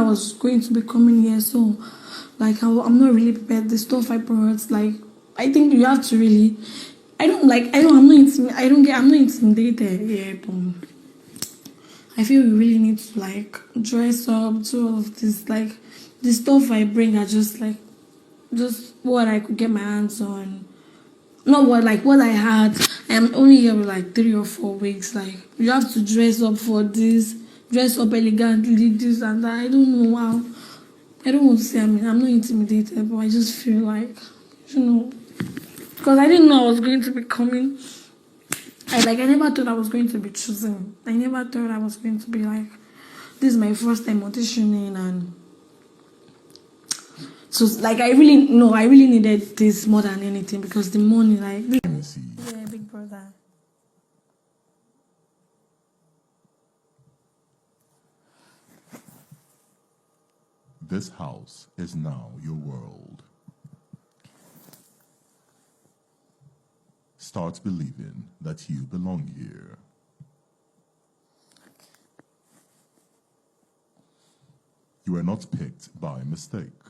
was going to be coming here, so like I'm not really prepared. The stuff I brought, like I think you have to really. I'm not intimidated here, but I feel we really need to like dress up, do all of this. Like the stuff I bring are just what I could get my hands on. Not what I had. I am only here with like 3 or 4 weeks. Like you have to dress up for this, dress up elegantly, this and that. I don't know how. I don't want to say I'm not intimidated, but I just feel like, because I didn't know I was going to be coming. I never thought I was going to be choosing. I never thought I was going to be like, this is my first time auditioning, and so like I really needed this more than anything, because the money, like Imisi. Yeah, big brother. This house is now your world. Start believing that you belong here. You were not picked by mistake.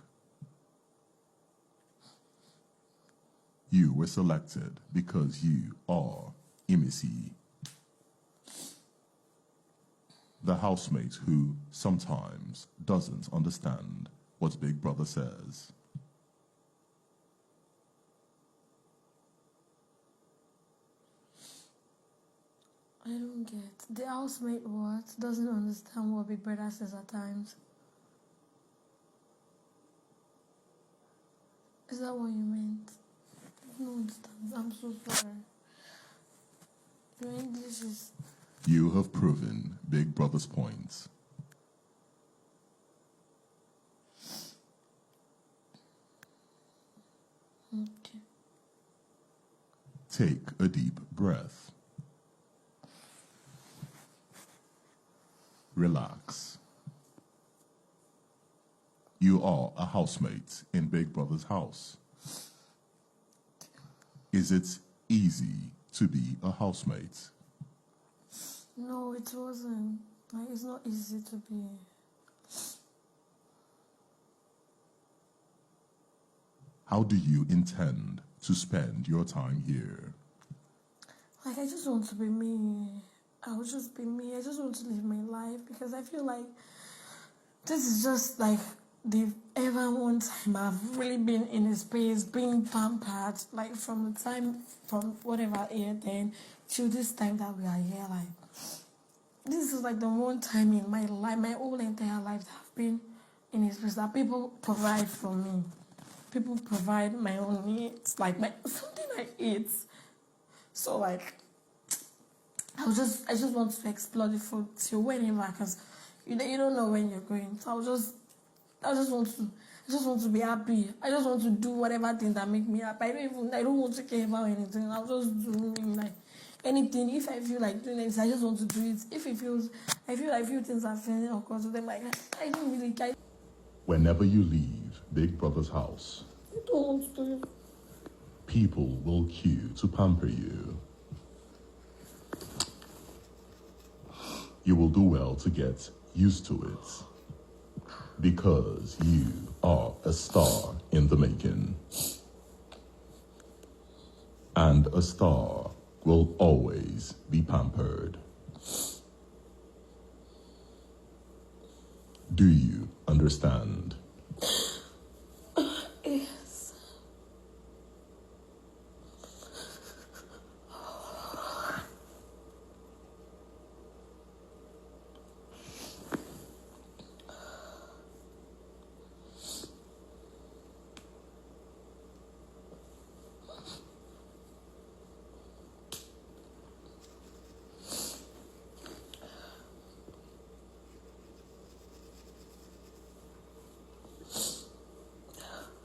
You were selected because you are Imisi, the housemate who sometimes doesn't understand what Big Brother says. I don't get. The housemate doesn't understand what Big Brother says at times. Is that what you meant? I don't understand. I'm so sorry. Your English is... You have proven Big Brother's points. Okay. Take a deep breath. Relax. You are a housemate in Big Brother's house. Is it easy to be a housemate? No, it wasn't. Like, it's not easy to be. How do you intend to spend your time here? Like, I just want to be me. I will just be me. I just want to live my life, because I feel like this is just like the ever one time I've really been in a space, being pampered, like from whatever year then till this time that we are here. Like, this is like the one time in my life, my whole entire life, that I've been in a space that people provide for me. People provide my own needs, like something I eat. So like, I just want to explore the food till whenever, because you don't know when you're going. So I just want to be happy. I just want to do whatever thing that make me happy. I don't want to care about anything. I'll just do like anything. If I feel like doing it, I just want to do it. If I feel like few things are feeling uncomfortable, then like I don't really care. Whenever you leave Big Brother's house, I don't want to do it. people will queue to pamper you. You will do well to get used to it, because you are a star in the making. And a star will always be pampered. Do you understand?